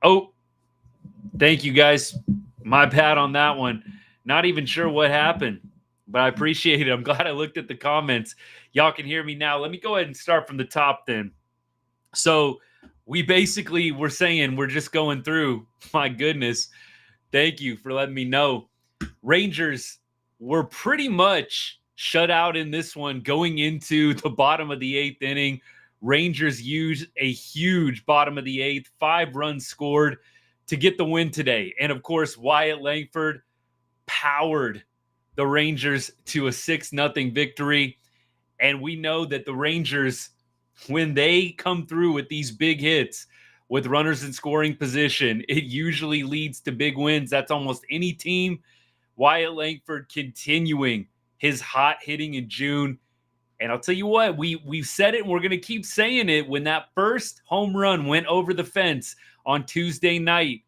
Oh, thank you guys. My bad on that one. Not even sure what happened, but I appreciate it. I'm glad I looked at the comments. Y'all can hear me now. Let me go ahead and start from the top then. So we basically were saying we're just going through. My goodness. Thank you for letting me know. Rangers were pretty much shut out in this one going into the bottom of the eighth inning. Rangers used a huge bottom of the eighth, 5 runs scored to get the win today. And of course, Wyatt Langford powered the Rangers to a 6-0 victory. And we know that the Rangers, when they come through with these big hits with runners in scoring position, it usually leads to big wins. That's almost any team. Wyatt Langford continuing his hot hitting in June. And I'll tell you what, we've said it and we're going to keep saying it. When that first home run went over the fence on Tuesday night,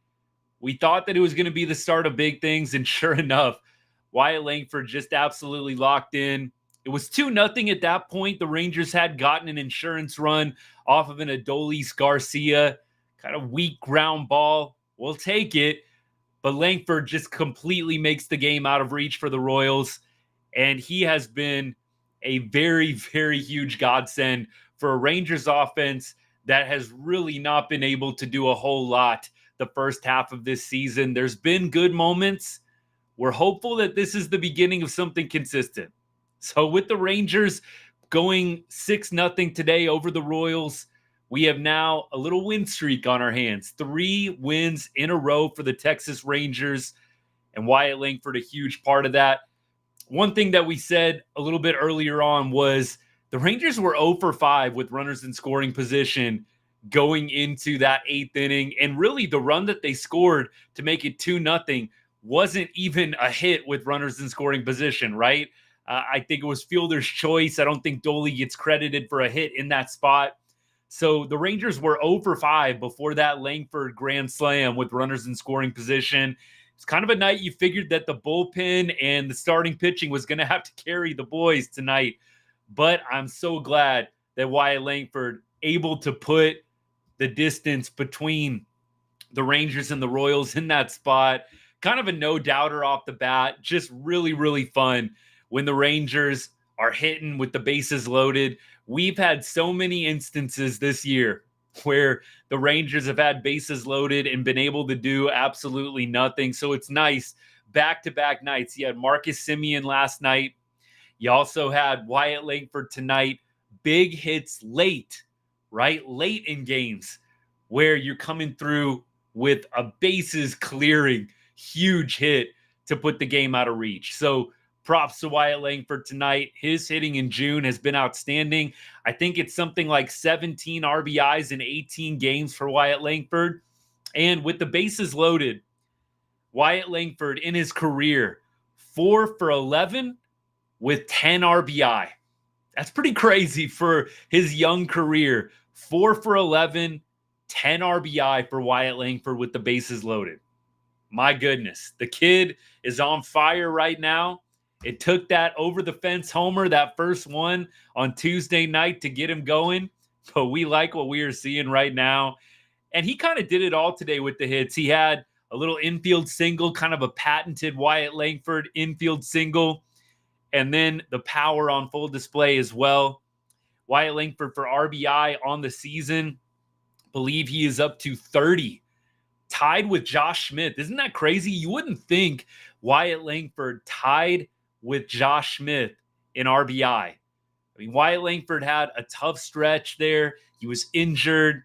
we thought that it was going to be the start of big things. And sure enough, Wyatt Langford just absolutely locked in. It was 2-0 at that point. The Rangers had gotten an insurance run off of an Adolis Garcia kind of weak ground ball. We'll take it. But Langford just completely makes the game out of reach for the Royals. And he has been a very, very huge godsend for a Rangers offense that has really not been able to do a whole lot the first half of this season. There's been good moments. We're hopeful that this is the beginning of something consistent. So with the Rangers going 6-0 today over the Royals, we have now a little win streak on our hands. 3 wins in a row for the Texas Rangers, and Wyatt Langford a huge part of that. One thing that we said a little bit earlier on was the Rangers were 0 for 5 with runners in scoring position going into that 8th inning. And really the run that they scored to make it 2-0 wasn't even a hit with runners in scoring position, right? I think it was fielder's choice. I don't think Dolly gets credited for a hit in that spot. So the Rangers were 0 for 5 before that Langford grand slam with runners in scoring position. It's kind of a night you figured that the bullpen and the starting pitching was going to have to carry the boys tonight. But I'm so glad that Wyatt Langford able to put the distance between the Rangers and the Royals in that spot. Kind of a no-doubter off the bat. Just really, really fun when the Rangers are hitting with the bases loaded. We've had so many instances this year where the Rangers have had bases loaded and been able to do absolutely nothing. So it's nice. Back-to-back nights. You had Marcus Semien last night. You also had Wyatt Langford tonight. Big hits late, right? Late in games where you're coming through with a bases clearing, huge hit to put the game out of reach. So props to Wyatt Langford tonight. His hitting in June has been outstanding. I think it's something like 17 RBIs in 18 games for Wyatt Langford. And with the bases loaded, Wyatt Langford in his career, 4 for 11 with 10 RBI. That's pretty crazy for his young career. 4 for 11, 10 RBI for Wyatt Langford with the bases loaded. My goodness, the kid is on fire right now. It took that over-the-fence homer, that first one on Tuesday night to get him going. But we like what we are seeing right now. And he kind of did it all today with the hits. He had a little infield single, kind of a patented Wyatt Langford infield single. And then the power on full display as well. Wyatt Langford for RBI on the season. Believe he is up to 30. Tied with Josh Smith. Isn't that crazy? You wouldn't think Wyatt Langford tied with Josh Smith in RBI. I mean, Wyatt Langford had a tough stretch there. He was injured.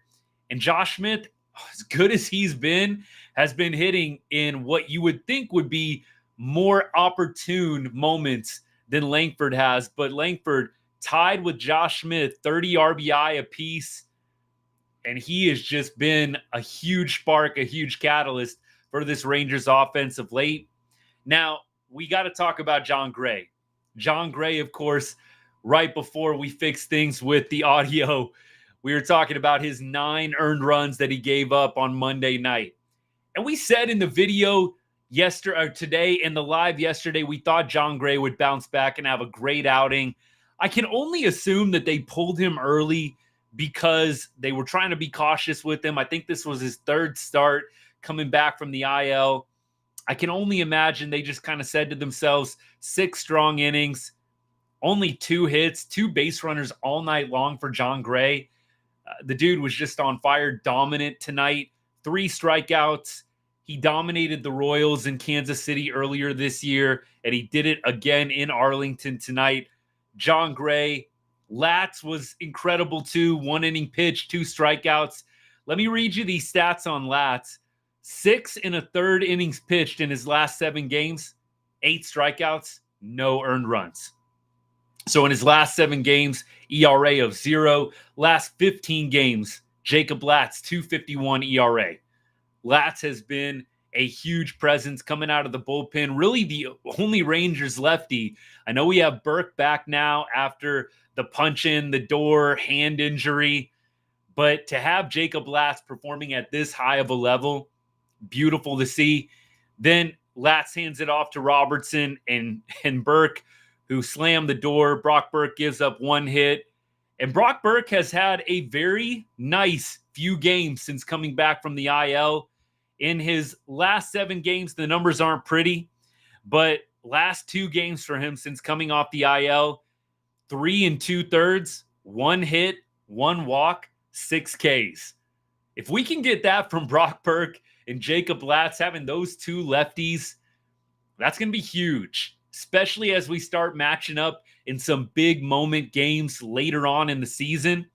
And Josh Smith, as good as he's been, has been hitting in what you would think would be more opportune moments than Langford has. But Langford tied with Josh Smith, 30 RBI apiece. And he has just been a huge spark, a huge catalyst for this Rangers offense of late. Now, we got to talk about Jon Gray. Jon Gray, of course, right before we fixed things with the audio, we were talking about his 9 earned runs that he gave up on Monday night. And we said in the video today in the live yesterday, we thought Jon Gray would bounce back and have a great outing. I can only assume that they pulled him early because they were trying to be cautious with him. I think this was his third start coming back from the IL. I can only imagine they just kind of said to themselves, 6 strong innings, only 2 hits, 2 base runners all night long for Jon Gray. The dude was just on fire, dominant tonight. 3 strikeouts. He dominated the Royals in Kansas City earlier this year, and he did it again in Arlington tonight. Jon Gray, Latz was incredible too. 1 inning pitch, 2 strikeouts. Let me read you these stats on Latz. 6 1/3 innings pitched in his last 7 games, 8 strikeouts, no earned runs. So in his last 7 games, ERA of 0. Last 15 games, Jacob Latz, 2.51 ERA. Latz has been a huge presence coming out of the bullpen. Really the only Rangers lefty. I know we have Burke back now after the punch in the door hand injury, but to have Jacob Latz performing at this high of a level, beautiful to see. Then Latz hands it off to Robertson and Burke, who slammed the door. Brock Burke gives up 1 hit. And Brock Burke has had a very nice few games since coming back from the IL. In his last 7 games, the numbers aren't pretty, but last 2 games for him since coming off the IL, 3 2/3, 1 hit, 1 walk, 6 Ks. If we can get that from Brock Burke and Jacob Latz, having those 2 lefties, that's going to be huge, especially as we start matching up in some big moment games later on in the season.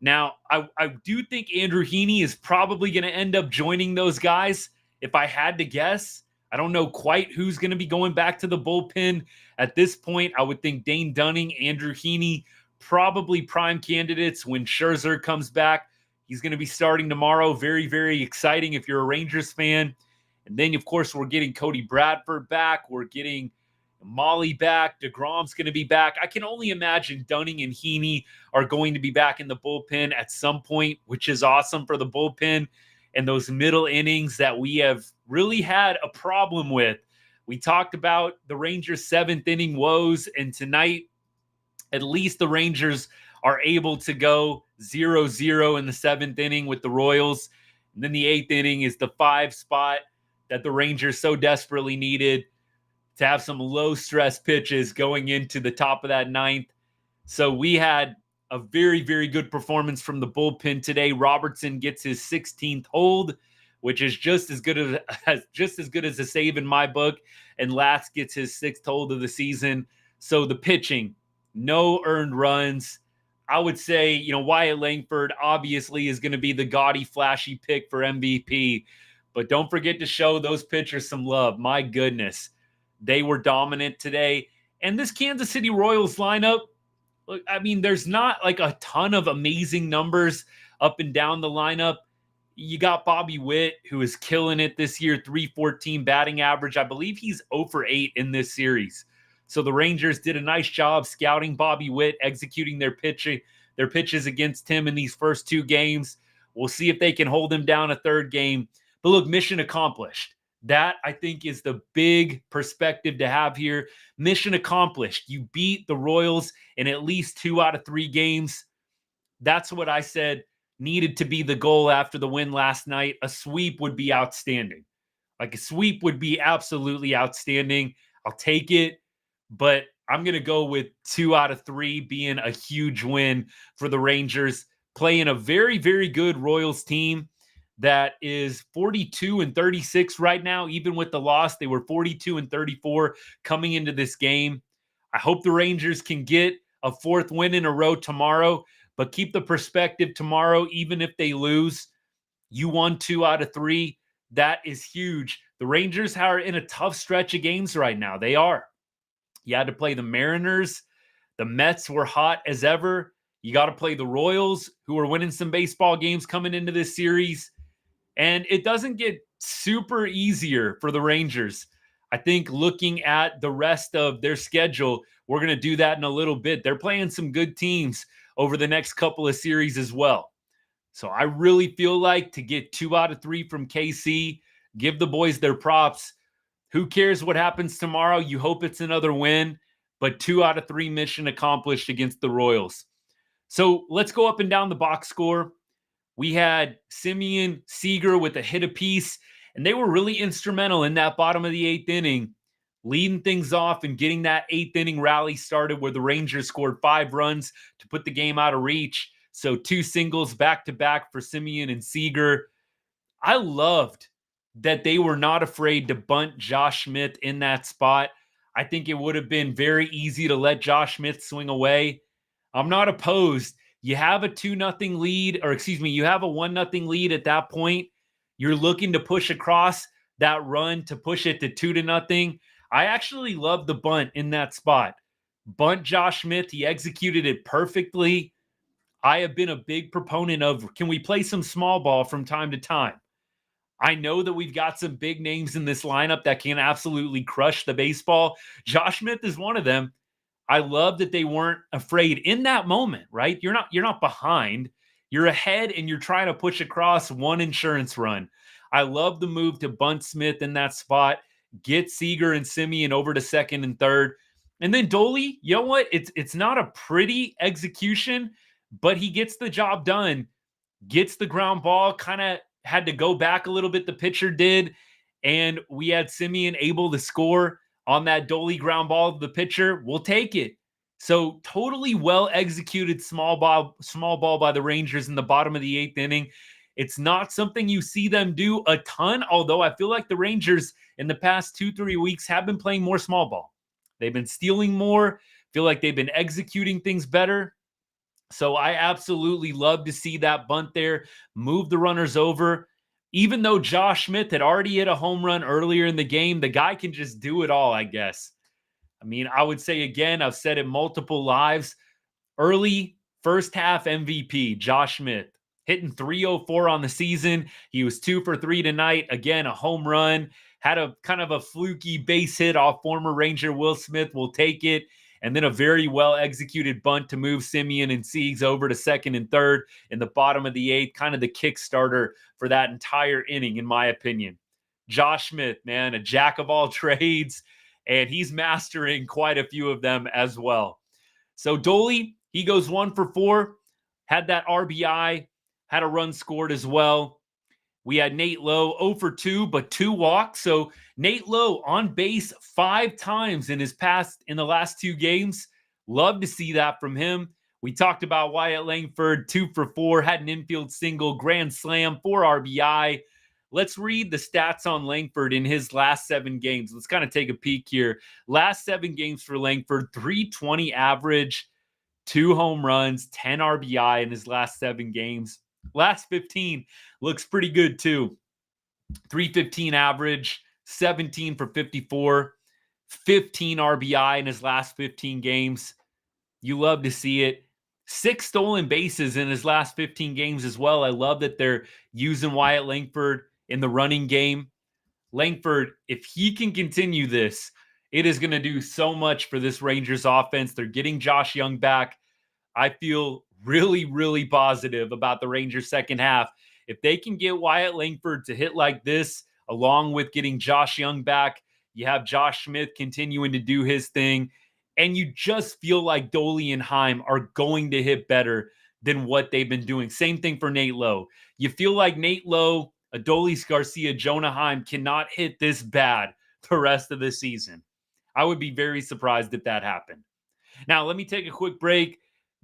Now, I do think Andrew Heaney is probably going to end up joining those guys. If I had to guess, I don't know quite who's going to be going back to the bullpen. At this point, I would think Dane Dunning, Andrew Heaney, probably prime candidates when Scherzer comes back. He's going to be starting tomorrow. Very, very exciting if you're a Rangers fan. And then, of course, we're getting Cody Bradford back. We're getting Molly back. DeGrom's going to be back. I can only imagine Dunning and Heaney are going to be back in the bullpen at some point, which is awesome for the bullpen and those middle innings that we have really had a problem with. We talked about the Rangers' 7th inning woes, and tonight, at least the Rangers are able to go 0-0 in the 7th inning with the Royals. And then the 8th inning is the 5 spot that the Rangers so desperately needed to have some low-stress pitches going into the top of that 9th. So we had a very, very good performance from the bullpen today. Robertson gets his 16th hold, which is just as good as a save in my book. And Latz gets his 6th hold of the season. So the pitching, no earned runs. I would say, Wyatt Langford obviously is going to be the gaudy, flashy pick for MVP. But don't forget to show those pitchers some love. My goodness. They were dominant today. And this Kansas City Royals lineup, look, I mean, there's not like a ton of amazing numbers up and down the lineup. You got Bobby Witt, who is killing it this year, 314 batting average. I believe he's 0 for 8 in this series. So the Rangers did a nice job scouting Bobby Witt, executing their pitches against him in these first 2 games. We'll see if they can hold him down a 3rd game. But look, mission accomplished. That, I think, is the big perspective to have here. Mission accomplished. You beat the Royals in at least 2 out of 3 games. That's what I said needed to be the goal after the win last night. A sweep would be outstanding. Like, a sweep would be absolutely outstanding. I'll take it. But I'm going to go with 2 out of 3 being a huge win for the Rangers, playing a very, very good Royals team that is 42-36 right now. Even with the loss, they were 42-34 coming into this game. I hope the Rangers can get a 4th win in a row tomorrow, but keep the perspective tomorrow. Even if they lose, you won 2 out of 3. That is huge. The Rangers are in a tough stretch of games right now. They are. You had to play the Mariners. The Mets were hot as ever. You got to play the Royals, who are winning some baseball games coming into this series. And it doesn't get super easier for the Rangers. I think looking at the rest of their schedule, we're going to do that in a little bit. They're playing some good teams over the next couple of series as well. So I really feel like to get 2 out of 3 from KC, give the boys their props. Who cares what happens tomorrow? You hope it's another win, but 2 out of 3 mission accomplished against the Royals. So let's go up and down the box score. We had Semien, Seager with a hit apiece, and they were really instrumental in that bottom of the 8th inning, leading things off and getting that 8th inning rally started where the Rangers scored 5 runs to put the game out of reach. So 2 singles back to back for Semien and Seager. I loved that they were not afraid to bunt Josh Smith in that spot. I think it would have been very easy to let Josh Smith swing away. I'm not opposed. You have a 2-0 lead, or excuse me, you have a 1-0 lead at that point. You're looking to push across that run to push it to 2-0. I actually love the bunt in that spot. Bunt Josh Smith. He executed it perfectly. I have been a big proponent of, can we play some small ball from time to time? I know that we've got some big names in this lineup that can absolutely crush the baseball. Josh Smith is one of them. I love that they weren't afraid in that moment, right? You're not behind. You're ahead and you're trying to push across one insurance run. I love the move to bunt Smith in that spot, get Seager and Semien over to second and third. And then Dolly, you know what? It's not a pretty execution, but he gets the job done, gets the ground ball, kind of had to go back a little bit, the pitcher did, and we had Semien able to score on that Dolly ground ball to the pitcher. We'll take it. So totally well executed small ball by the Rangers in the bottom of the 8th inning. It's not something you see them do a ton, although I feel like the Rangers in the past 2-3 weeks have been playing more small ball. They've been stealing more, feel like they've been executing things better. So I absolutely love to see that bunt there, move the runners over. Even though Josh Smith had already hit a home run earlier in the game, the guy can just do it all, I guess. I mean, I would say again, I've said it multiple lives, early first half MVP, Josh Smith, hitting 304 on the season. He was 2 for 3 tonight. Again, a home run, had a kind of a fluky base hit off former Ranger Will Smith. We'll take it. And then a very well executed bunt to move Semien and Siegs over to second and third in the bottom of the 8th, kind of the kickstarter for that entire inning, in my opinion. Josh Smith, man, a jack of all trades, and he's mastering quite a few of them as well. So Dolly, he goes 1 for 4, had that RBI, had a run scored as well. We had Nate Lowe 0 for 2, but 2 walks. So Nate Lowe on base 5 times in the last 2 games. Love to see that from him. We talked about Wyatt Langford, 2 for 4, had an infield single, grand slam, 4 RBI. Let's read the stats on Langford in his last 7 games. Let's kind of take a peek here. Last 7 games for Langford, 320 average, 2 home runs, 10 RBI in his last 7 games. Last 15 looks pretty good too. 315 average, 17 for 54, 15 RBI in his last 15 games. You love to see it. 6 stolen bases in his last 15 games as well. I love that they're using Wyatt Langford in the running game. Langford, if he can continue this, it is going to do so much for this Rangers offense. They're getting Josh Young back. I feel really, really positive about the Rangers second half. If they can get Wyatt Langford to hit like this, along with getting Josh Young back, you have Josh Smith continuing to do his thing, and you just feel like Dolly and Heim are going to hit better than what they've been doing. Same thing for Nate Lowe. You feel like Nate Lowe, Adolis Garcia, Jonah Heim cannot hit this bad the rest of the season. I would be very surprised if that happened. Now, let me take a quick break,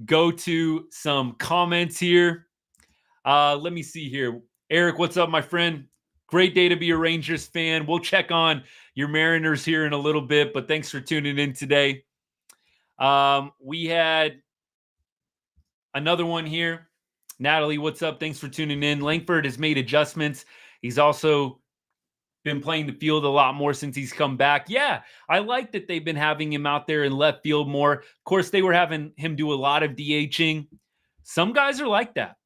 go to some comments here. Let me see here. Eric, what's up, my friend? Great day to be a Rangers fan. We'll check on your Mariners here in a little bit, but thanks for tuning in today. We had another one here. Natalie, what's up? Thanks for tuning in. Langford has made adjustments. He's also been playing the field a lot more since he's come back. Yeah, I like that they've been having him out there in left field more. Of course, they were having him do a lot of DHing. Some guys are like that.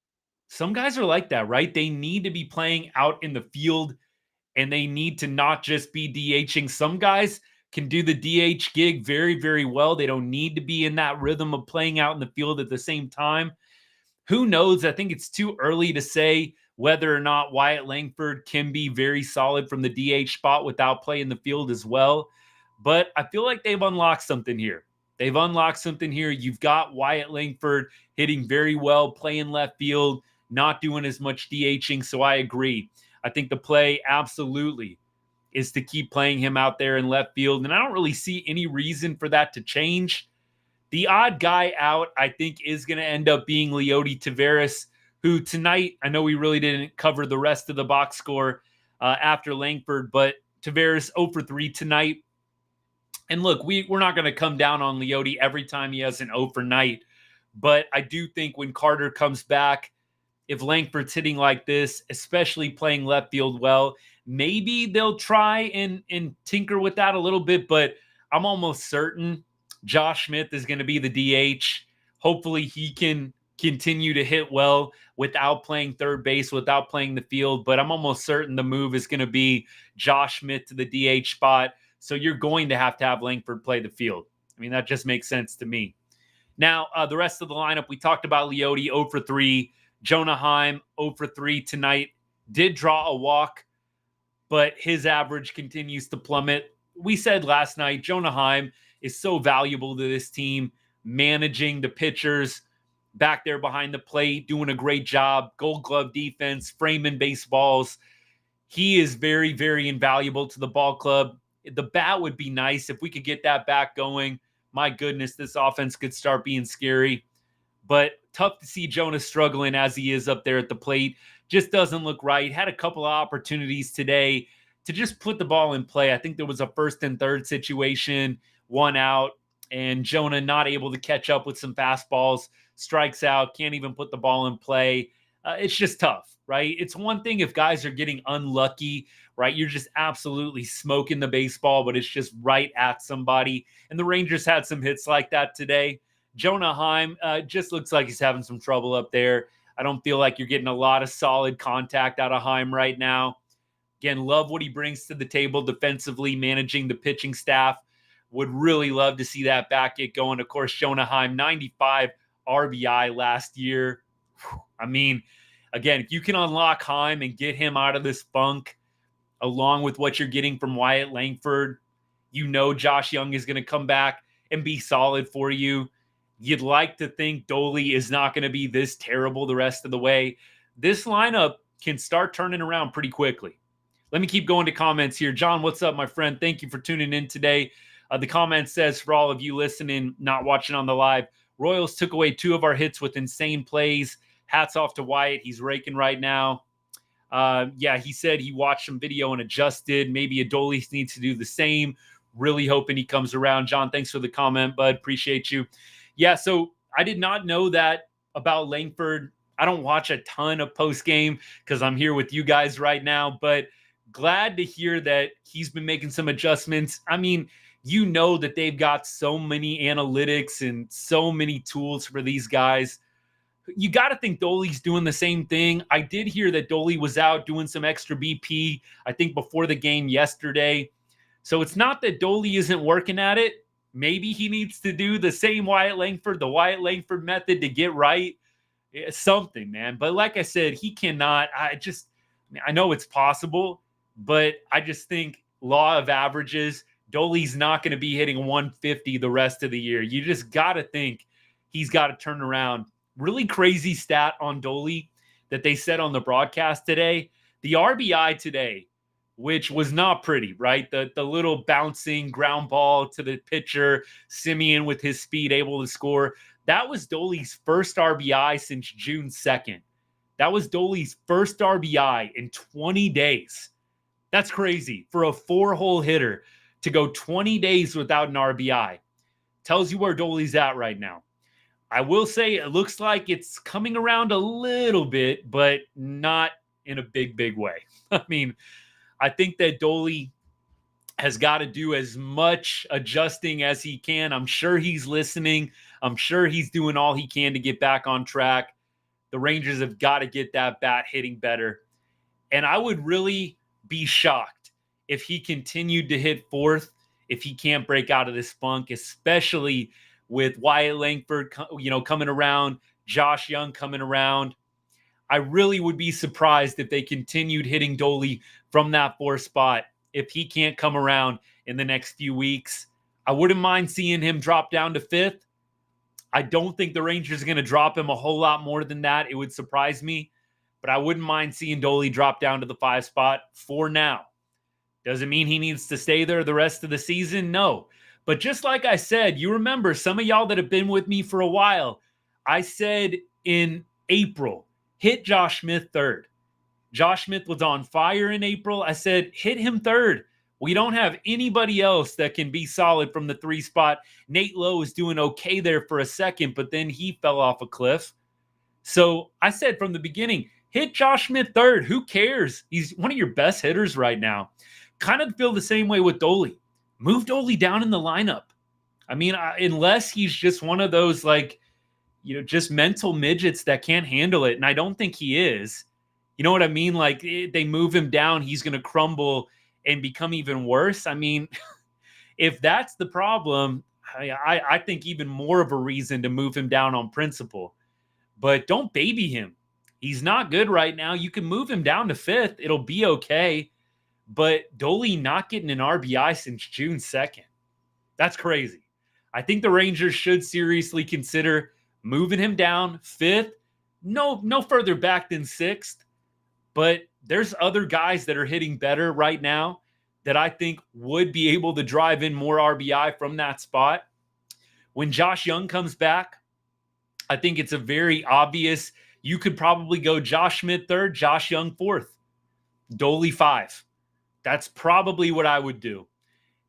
Some guys are like that, right? They need to be playing out in the field, and they need to not just be DHing. Some guys can do the DH gig very, very well. They don't need to be in that rhythm of playing out in the field at the same time. Who knows? I think it's too early to say whether or not Wyatt Langford can be very solid from the DH spot without playing the field as well. But I feel like they've unlocked something here. They've unlocked something here. You've got Wyatt Langford hitting very well, playing left field, not doing as much DHing. So I agree. I think the play absolutely is to keep playing him out there in left field. And I don't really see any reason for that to change. The odd guy out, I think, is going to end up being Leody Taveras, who tonight, I know we really didn't cover the rest of the box score after Langford, but Taveras 0 for 3 tonight. And look, we're not going to come down on Leody every time he has an 0 for night, but I do think when Carter comes back, if Langford's hitting like this, especially playing left field well, maybe they'll try and tinker with that a little bit, but I'm almost certain Josh Smith is going to be the DH. Hopefully he can continue to hit well without playing third base, without playing the field, but I'm almost certain the move is going to be Josh Smith to the DH spot. So you're going to have Langford play the field. I mean, that just makes sense to me. Now, the rest of the lineup, we talked about Leody 0 for 3. Jonah Heim 0 for 3 tonight. Did draw a walk, but his average continues to plummet. We said last night, Jonah Heim is so valuable to this team, managing the pitchers back there behind the plate, doing a great job, Gold Glove defense, framing baseballs. He is very, very invaluable to the ball club. The bat would be nice if we could get that back going. My goodness, this offense could start being scary. But tough to see Jonah struggling as he is up there at the plate. Just doesn't look right. Had a couple of opportunities today to just put the ball in play. I think there was a first and third situation, 1 out, and Jonah not able to catch up with some fastballs, strikes out, can't even put the ball in play. It's just tough, right? It's one thing if guys are getting unlucky, right? You're just absolutely smoking the baseball, but it's just right at somebody. And the Rangers had some hits like that today. Jonah Heim just looks like he's having some trouble up there. I don't feel like you're getting a lot of solid contact out of Heim right now. Again, love what he brings to the table defensively, managing the pitching staff. Would really love to see that back get going. Of course, Jonah Heim, 95 RBI last year. I mean, again, if you can unlock Heim and get him out of this funk, along with what you're getting from Wyatt Langford, you know Josh Young is going to come back and be solid for you. You'd like to think Dolly is not going to be this terrible the rest of the way. This lineup can start turning around pretty quickly. Let me keep going to comments here. John, what's up, my friend? Thank you for tuning in today. The comment says, for all of you listening, not watching on the live, Royals took away 2 of our hits with insane plays. Hats off to Wyatt. He's raking right now. Yeah, he said he watched some video and adjusted. Maybe Adolis needs to do the same. Really hoping he comes around. John, thanks for the comment, bud. Appreciate you. Yeah, so I did not know that about Langford. I don't watch a ton of post-game because I'm here with you guys right now, but glad to hear that he's been making some adjustments. I mean, you know that they've got so many analytics and so many tools for these guys. You got to think Dolly's doing the same thing. I did hear that Dolly was out doing some extra BP, I think, before the game yesterday. So it's not that Dolly isn't working at it. Maybe he needs to do the same Wyatt Langford, the Wyatt Langford method to get right. Something, man. But like I said, he cannot. I know it's possible, but I just think law of averages, Dolly's not going to be hitting 150 the rest of the year. You just got to think he's got to turn around. Really crazy stat on Dolly that they said on the broadcast today. The RBI today, which was not pretty, right? The little bouncing ground ball to the pitcher, Simeon with his speed able to score. That was Dolly's first RBI since June 2nd. That was Dolly's first RBI in 20 days. That's crazy for a 4-hole hitter to go 20 days without an RBI. Tells you where Dolly's at right now. I will say it looks like it's coming around a little bit, but not in a big, big way. I mean, I think that Dolly has got to do as much adjusting as he can. I'm sure he's listening. I'm sure he's doing all he can to get back on track. The Rangers have got to get that bat hitting better. And I would really be shocked if he continued to hit fourth, if he can't break out of this funk, especially with Wyatt Langford, coming around, Josh Young coming around. I really would be surprised if they continued hitting Dolly from that 4th spot. If he can't come around in the next few weeks, I wouldn't mind seeing him drop down to 5th. I don't think the Rangers are going to drop him a whole lot more than that. It would surprise me, but I wouldn't mind seeing Dolly drop down to the 5 spot for now. Doesn't mean he needs to stay there the rest of the season. No. But just like I said, you remember some of y'all that have been with me for a while, I said in April, hit Josh Smith 3rd. Josh Smith was on fire in April. I said, hit him 3rd. We don't have anybody else that can be solid from the 3 spot. Nate Lowe is doing okay there for a second, but then he fell off a cliff. So I said from the beginning, hit Josh Smith 3rd. Who cares? He's one of your best hitters right now. Kind of feel the same way with Dolly. Move Dolly down in the lineup. I mean, unless he's just one of those, like, just mental midgets that can't handle it. And I don't think he is. You know what I mean? Like, they move him down, he's going to crumble and become even worse. I mean, if that's the problem, I think even more of a reason to move him down on principle. But don't baby him. He's not good right now. You can move him down to 5th. It'll be okay. But Dolly not getting an RBI since June 2nd. That's crazy. I think the Rangers should seriously consider moving him down 5th. No further back than 6th. But there's other guys that are hitting better right now that I think would be able to drive in more RBI from that spot. When Josh Young comes back, I think it's a very obvious, you could probably go Josh Smith 3rd, Josh Young 4th, Dolly 5. That's probably what I would do.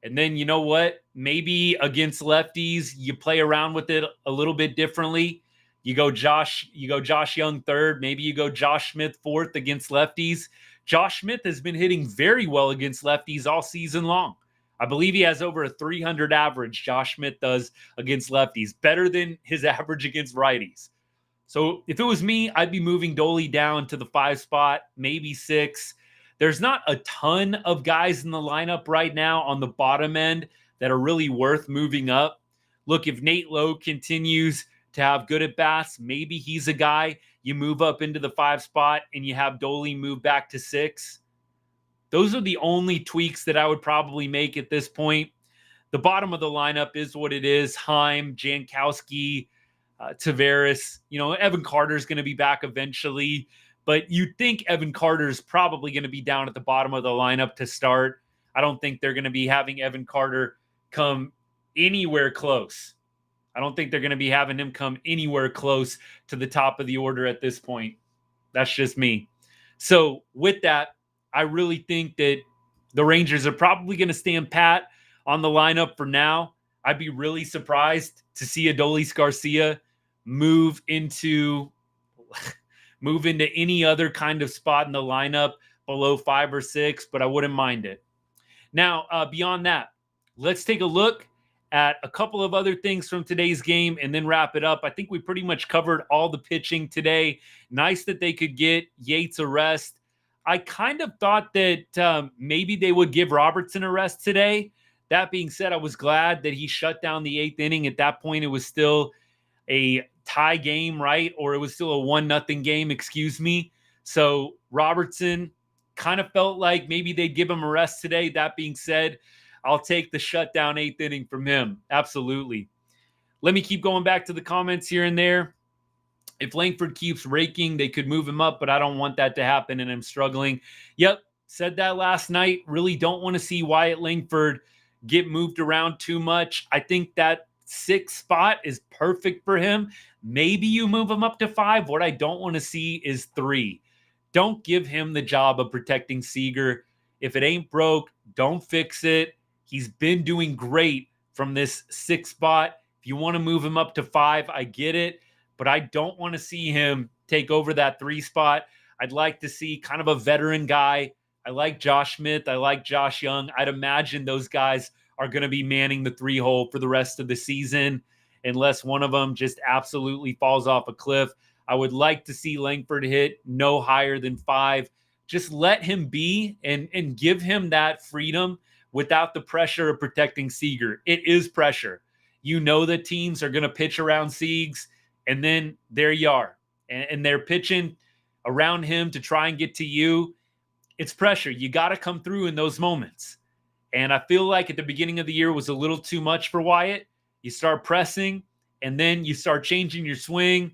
And then, you know what? Maybe against lefties, you play around with it a little bit differently. You go Josh Young 3rd. Maybe you go Josh Smith 4th against lefties. Josh Smith has been hitting very well against lefties all season long. I believe he has over a 300 average, Josh Smith does, against lefties. Better than his average against righties. So if it was me, I'd be moving Dolly down to the 5 spot, maybe 6. There's not a ton of guys in the lineup right now on the bottom end that are really worth moving up. Look, if Nate Lowe continues to have good at-bats, maybe he's a guy you move up into the 5 spot and you have Dolly move back to 6. Those are the only tweaks that I would probably make at this point. The bottom of the lineup is what it is. Heim, Jankowski, Tavares. Evan Carter's going to be back eventually. But you'd think Evan Carter's probably going to be down at the bottom of the lineup to start. I don't think they're going to be having Evan Carter come anywhere close. I don't think they're going to be having him come anywhere close to the top of the order at this point. That's just me. So with that, I really think that the Rangers are probably going to stand pat on the lineup for now. I'd be really surprised to see Adolis Garcia move into any other kind of spot in the lineup below 5 or 6, but I wouldn't mind it. Now, beyond that, let's take a look at a couple of other things from today's game and then wrap it up. I think we pretty much covered all the pitching today. Nice that they could get Yates a rest. I kind of thought that maybe they would give Robertson a rest today. That being said, I was glad that he shut down the 8th inning. At that point, it was still a tie game, right? Or it was still a 1-0 game, excuse me. So Robertson kind of felt like maybe they'd give him a rest today. That being said, I'll take the shutdown 8th inning from him. Absolutely. Let me keep going back to the comments here and there. If Langford keeps raking, they could move him up, but I don't want that to happen, and I'm struggling. Yep, said that last night. Really don't want to see Wyatt Langford get moved around too much. I think that 6 spot is perfect for him. Maybe you move him up to 5. What I don't want to see is 3. Don't give him the job of protecting Seager. If it ain't broke, don't fix it. He's been doing great from this 6 spot. If you want to move him up to 5, I get it. But I don't want to see him take over that 3 spot. I'd like to see kind of a veteran guy. I like Josh Smith. I like Josh Young. I'd imagine those guys are going to be manning the 3 hole for the rest of the season unless one of them just absolutely falls off a cliff. I would like to see Langford hit no higher than 5. Just let him be and give him that freedom without the pressure of protecting Seager. It is pressure. You know that teams are going to pitch around Siegs, and then there you are. And they're pitching around him to try and get to you. It's pressure. You got to come through in those moments. And I feel like at the beginning of the year was a little too much for Wyatt. You start pressing, and then you start changing your swing,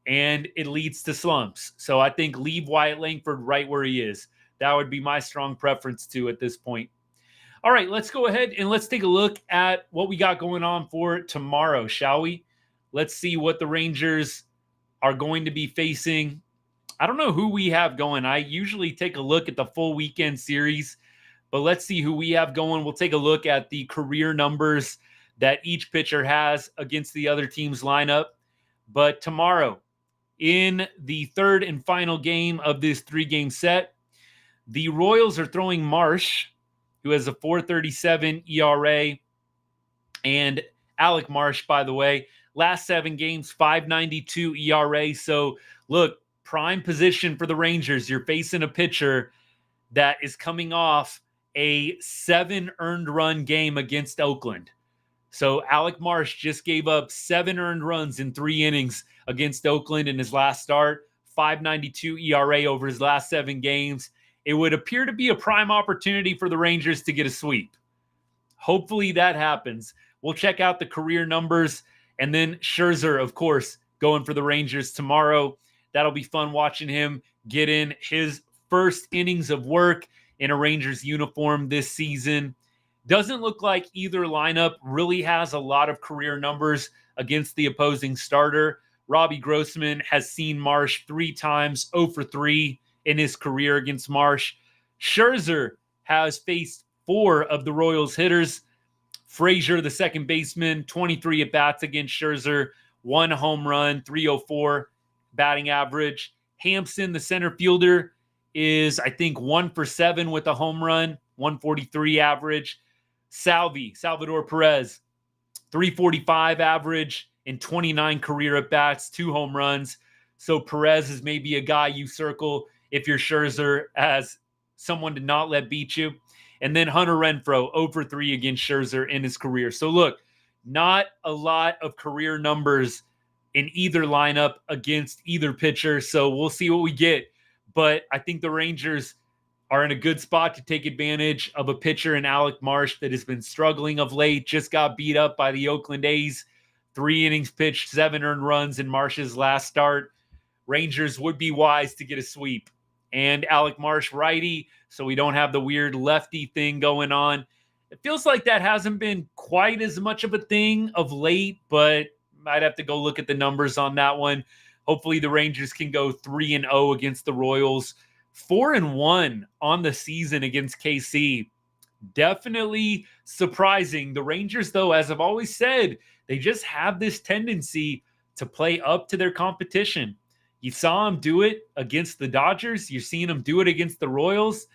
and it leads to slumps. So I think leave Wyatt Langford right where he is. That would be my strong preference too at this point. All right, let's go ahead and let's take a look at what we got going on for tomorrow, shall we? Let's see what the Rangers are going to be facing. I don't know who we have going. I usually take a look at the full weekend series, but let's see who we have going. We'll take a look at the career numbers that each pitcher has against the other team's lineup. But tomorrow, in the third and final game of this 3-game set, the Royals are throwing Marsh, who has a 4.37 ERA, and Alec Marsh, by the way, last 7 games, 5.92 ERA. So, look, prime position for the Rangers. You're facing a pitcher that is coming off a 7 earned run game against Oakland. So Alec Marsh just gave up 7 earned runs in 3 innings against Oakland in his last start, 5.92 ERA over his last 7 games. It would appear to be a prime opportunity for the Rangers to get a sweep. Hopefully that happens. We'll check out the career numbers, and then Scherzer, of course, going for the Rangers tomorrow. That'll be fun watching him get in his first innings of work in a Rangers uniform this season. Doesn't look like either lineup really has a lot of career numbers against the opposing starter. Robbie Grossman has seen Marsh 3 times, 0 for 3 in his career against Marsh. Scherzer has faced 4 of the Royals hitters. Frazier, the second baseman, 23 at-bats against Scherzer, 1 home run, 304 batting average. Hampson, the center fielder, is, I think, 1 for 7 with a home run, 143 average. Salvador Perez, 345 average in 29 career at-bats, 2 home runs. So Perez is maybe a guy you circle if you're Scherzer as someone to not let beat you. And then Hunter Renfroe, 0 for 3 against Scherzer in his career. So look, not a lot of career numbers in either lineup against either pitcher. So we'll see what we get. But I think the Rangers are in a good spot to take advantage of a pitcher in Alec Marsh that has been struggling of late, just got beat up by the Oakland A's. 3 innings pitched, 7 earned runs in Marsh's last start. Rangers would be wise to get a sweep. And Alec Marsh righty, so we don't have the weird lefty thing going on. It feels like that hasn't been quite as much of a thing of late, but I'd have to go look at the numbers on that one. Hopefully the Rangers can go 3-0 against the Royals. 4-1 on the season against KC. Definitely surprising. The Rangers, though, as I've always said, they just have this tendency to play up to their competition. You saw them do it against the Dodgers. You're seeing them do it against the Royals.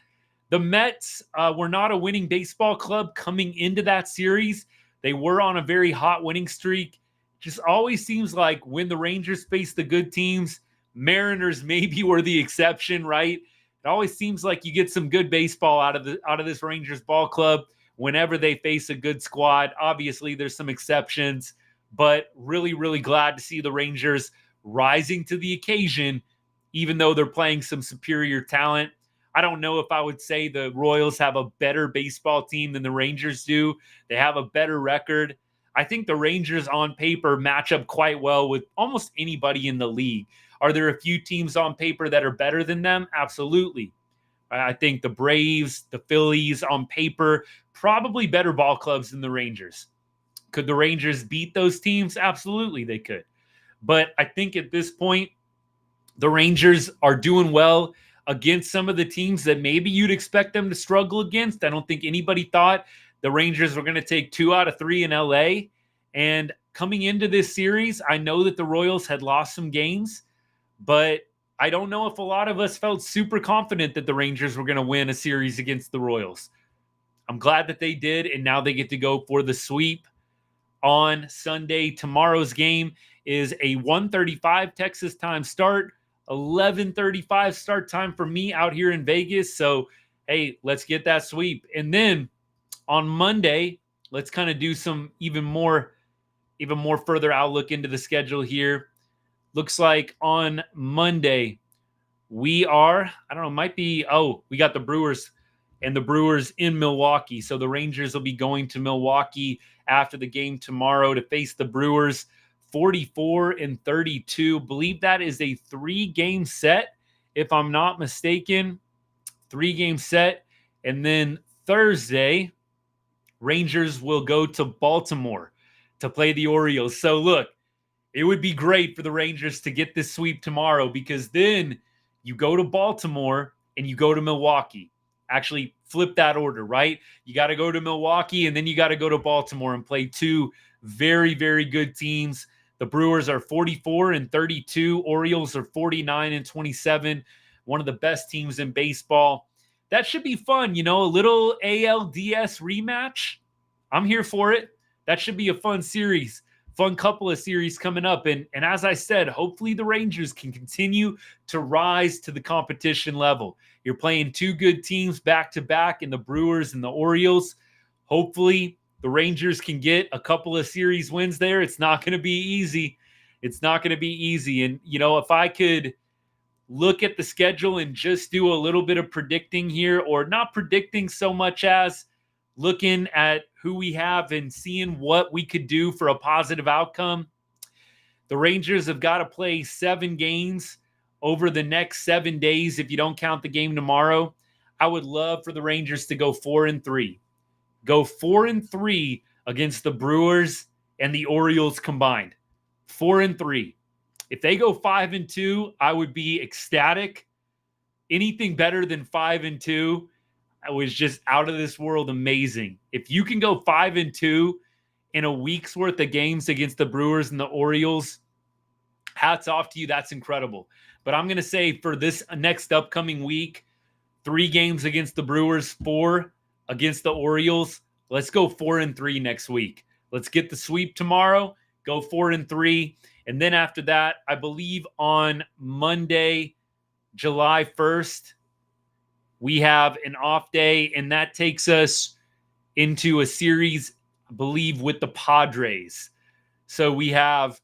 The Mets were not a winning baseball club coming into that series. They were on a very hot winning streak. Just always seems like when the Rangers face the good teams, Mariners maybe were the exception, right? It always seems like you get some good baseball out of this Rangers ball club whenever they face a good squad. Obviously, there's some exceptions, but really, really glad to see the Rangers rising to the occasion, even though they're playing some superior talent. I don't know if I would say the Royals have a better baseball team than the Rangers do. They have a better record. I think the Rangers on paper match up quite well with almost anybody in the league. Are there a few teams on paper that are better than them? Absolutely. I think the Braves, the Phillies on paper, probably better ball clubs than the Rangers. Could the Rangers beat those teams? Absolutely, they could. But I think at this point, the Rangers are doing well against some of the teams that maybe you'd expect them to struggle against. I don't think anybody thought the Rangers were going to take 2 out of 3 in LA. And coming into this series, I know that the Royals had lost some games, but I don't know if a lot of us felt super confident that the Rangers were going to win a series against the Royals. I'm glad that they did, and now they get to go for the sweep on Sunday. Tomorrow's game is a 1:35 Texas time start, 11:35 start time for me out here in Vegas. So, hey, let's get that sweep. And then on Monday, let's kind of do some even more further outlook into the schedule here. Looks like on Monday we got the Brewers and the Brewers in Milwaukee. So the Rangers will be going to Milwaukee after the game tomorrow to face the Brewers. 44-32. Believe that is a 3-game set, if I'm not mistaken. 3-game set. And then Thursday, Rangers will go to Baltimore to play the Orioles. So look, it would be great for the Rangers to get this sweep tomorrow, because then you go to Baltimore and you go to Milwaukee. Actually, flip that order, right? You got to go to Milwaukee and then you got to go to Baltimore and play two very, very good teams. The Brewers are 44-32. Orioles are 49-27. One of the best teams in baseball. That should be fun, a little ALDS rematch. I'm here for it. That should be a fun series. Fun couple of series coming up. And as I said, hopefully the Rangers can continue to rise to the competition level. You're playing two good teams back-to-back in the Brewers and the Orioles. Hopefully the Rangers can get a couple of series wins there. It's not going to be easy. It's not going to be easy. And, if I could look at the schedule and just do a little bit of predicting here, or not predicting so much as looking at who we have and seeing what we could do for a positive outcome. The Rangers have got to play 7 games over the next 7 days if you don't count the game tomorrow. I would love for the Rangers to go 4-3. Go 4-3 against the Brewers and the Orioles combined. 4-3. If they go 5-2, I would be ecstatic. Anything better than 5-2, I was just out of this world amazing. If you can go 5-2 in a week's worth of games against the Brewers and the Orioles, hats off to you. That's incredible. But I'm going to say for this next upcoming week, 3 games against the Brewers, 4 against the Orioles. Let's go 4-3 next week. Let's get the sweep tomorrow. Go 4-3. And then after that, I believe on Monday, July 1st, we have an off day, and that takes us into a series, I believe, with the Padres. So we have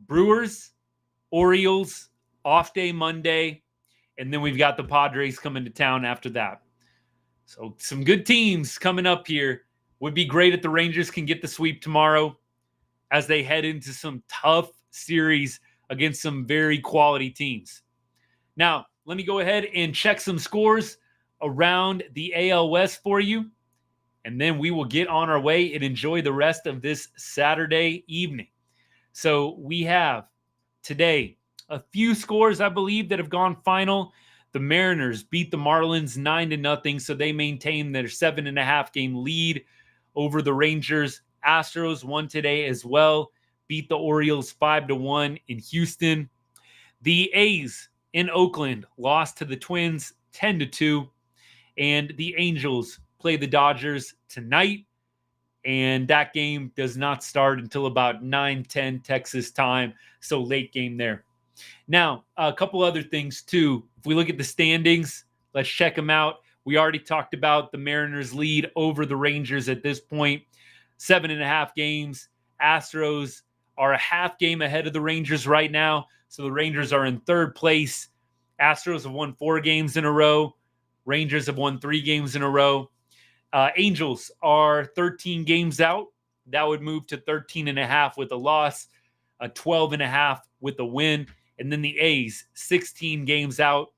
Brewers, Orioles, off day Monday, and then we've got the Padres coming to town after that. So some good teams coming up here. Would be great if the Rangers can get the sweep tomorrow as they head into some tough series against some very quality teams. Now, let me go ahead and check some scores around the AL West for you, and then we will get on our way and enjoy the rest of this Saturday evening. So we have today a few scores, I believe, that have gone final. The Mariners beat the Marlins 9-0, so they maintain their 7.5 game lead over the Rangers. Astros won today as well, beat the Orioles 5-1 in Houston. The A's in Oakland lost to the Twins 10-2. And the Angels play the Dodgers tonight. And that game does not start until about 9:10 Texas time. So late game there. Now, a couple other things too. If we look at the standings, let's check them out. We already talked about the Mariners' lead over the Rangers at this point. 7.5 games. Astros are a half game ahead of the Rangers right now. So the Rangers are in third place. Astros have won 4 games in a row. Rangers have won 3 games in a row. Angels are 13 games out. That would move to 13.5 with a loss, 12.5 with a win. And then the A's, 16 games out,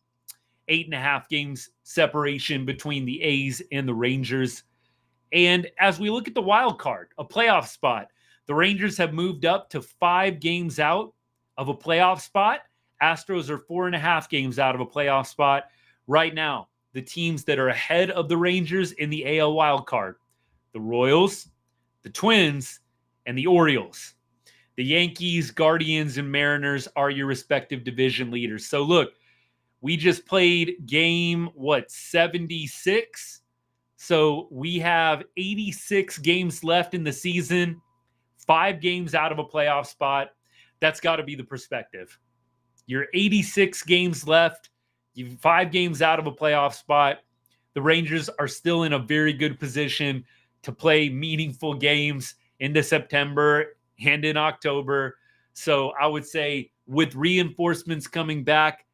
8.5 games separation between the A's and the Rangers. And as we look at the wild card, a playoff spot, the Rangers have moved up to 5 games out of a playoff spot. Astros are 4.5 games out of a playoff spot right now. The teams that are ahead of the Rangers in the AL wild card: the Royals, the Twins, and the Orioles. The Yankees, Guardians, and Mariners are your respective division leaders. So look, we just played game, 76? So we have 86 games left in the season, 5 games out of a playoff spot. That's got to be the perspective. You're 86 games left. You've 5 games out of a playoff spot. The Rangers are still in a very good position to play meaningful games into September and in October. So I would say with reinforcements coming back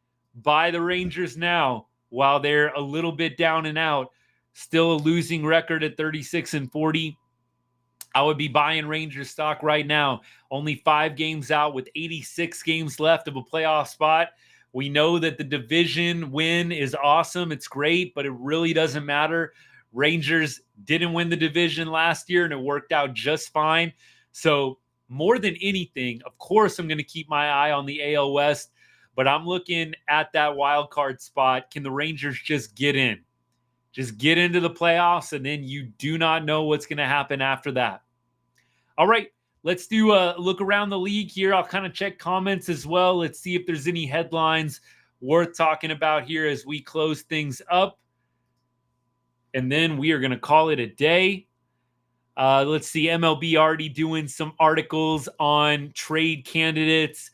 by the Rangers now, while they're a little bit down and out, still a losing record at 36-40. I would be buying Rangers stock right now. Only 5 games out with 86 games left of a playoff spot. We know that the division win is awesome. It's great, but it really doesn't matter. Rangers didn't win the division last year, and it worked out just fine. So more than anything, of course, I'm going to keep my eye on the AL West, but I'm looking at that wild card spot. Can the Rangers just get in? Just get into the playoffs, and then you do not know what's going to happen after that. All right, let's do a look around the league here. I'll kind of check comments as well. Let's see if there's any headlines worth talking about here as we close things up. And then we are going to call it a day. Let's see, MLB already doing some articles on trade candidates.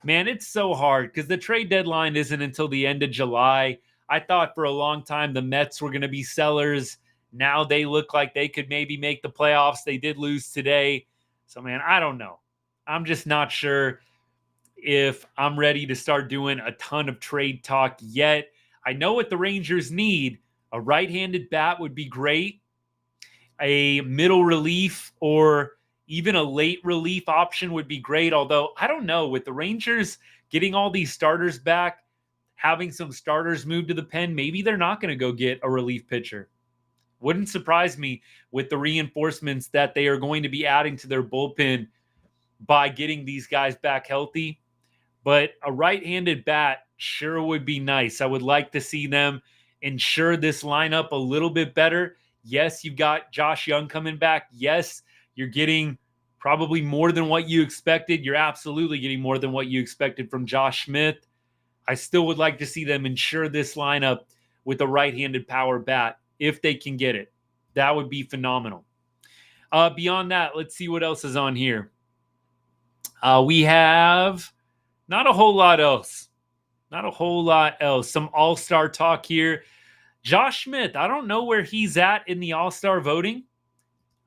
Man, it's so hard because the trade deadline isn't until the end of July. I thought for a long time the Mets were going to be sellers. Now they look like they could maybe make the playoffs. They did lose today. So, man, I don't know. I'm just not sure if I'm ready to start doing a ton of trade talk yet. I know what the Rangers need. A right-handed bat would be great. A middle relief or even a late relief option would be great. Although, I don't know, with the Rangers getting all these starters back, having some starters move to the pen, maybe they're not going to go get a relief pitcher. Wouldn't surprise me with the reinforcements that they are going to be adding to their bullpen by getting these guys back healthy. But a right-handed bat sure would be nice. I would like to see them ensure this lineup a little bit better. Yes, you've got Josh Young coming back. Yes, you're getting probably more than what you expected. You're absolutely getting more than what you expected from Josh Smith. I still would like to see them ensure this lineup with a right-handed power bat if they can get it. That would be phenomenal. Beyond that, let's see what else is on here. We have not a whole lot else. Not a whole lot else. Some all-star talk here. Josh Smith, I don't know where he's at in the all-star voting.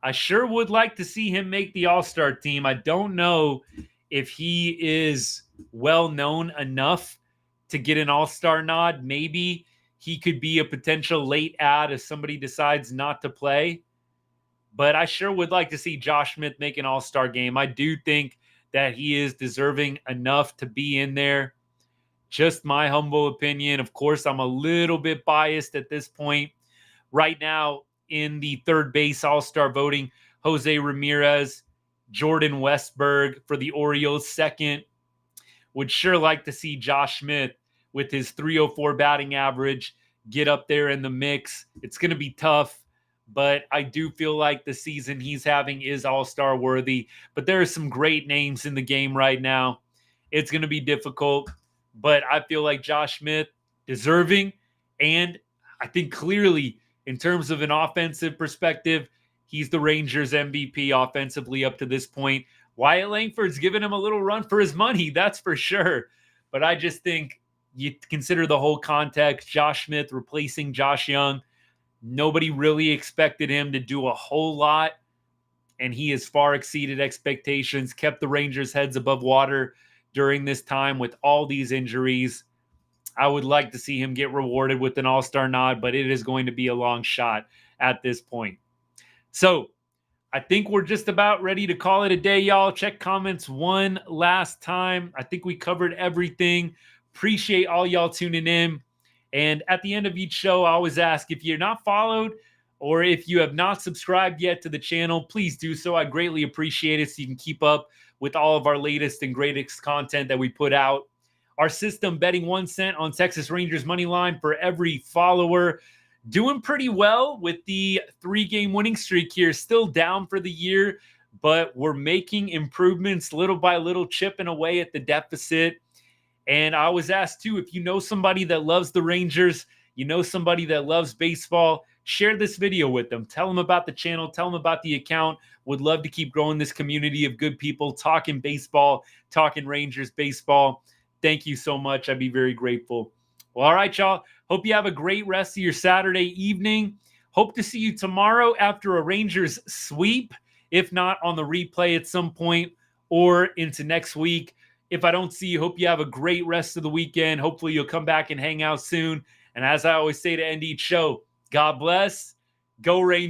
I sure would like to see him make the all-star team. I don't know if he is well-known enough to get an all-star nod. Maybe he could be a potential late add if somebody decides not to play. But I sure would like to see Josh Smith make an all-star game. I do think that he is deserving enough to be in there. Just my humble opinion. Of course, I'm a little bit biased at this point. Right now, in the third base all-star voting, Jose Ramirez, Jordan Westberg for the Orioles second. Would sure like to see Josh Smith with his .304 batting average get up there in the mix. It's going to be tough, but I do feel like the season he's having is all-star worthy. But there are some great names in the game right now. It's going to be difficult, but I feel like Josh Smith deserving, and I think clearly in terms of an offensive perspective, he's the Rangers MVP offensively up to this point. Wyatt Langford's given him a little run for his money, that's for sure. But I just think you consider the whole context, Josh Smith replacing Josh Young. Nobody really expected him to do a whole lot, and he has far exceeded expectations, kept the Rangers' heads above water during this time with all these injuries. I would like to see him get rewarded with an all-star nod, but it is going to be a long shot at this point. So I think we're just about ready to call it a day, y'all. Check comments one last time. I think we covered everything. Appreciate all y'all tuning in. And at the end of each show, I always ask, if you're not followed or if you have not subscribed yet to the channel, please do so. I greatly appreciate it so you can keep up with all of our latest and greatest content that we put out. Our system, betting 1 cent on Texas Rangers money line for every follower. Doing pretty well with the 3-game winning streak here. Still down for the year, but we're making improvements little by little, chipping away at the deficit. And I was asked too, if you know somebody that loves the Rangers, you know somebody that loves baseball, share this video with them. Tell them about the channel. Tell them about the account. Would love to keep growing this community of good people talking baseball, talking Rangers baseball. Thank you so much. I'd be very grateful. Well, all right, y'all. Hope you have a great rest of your Saturday evening. Hope to see you tomorrow after a Rangers sweep, if not on the replay at some point or into next week. If I don't see you, hope you have a great rest of the weekend. Hopefully you'll come back and hang out soon. And as I always say to end each show, God bless Go Rangers.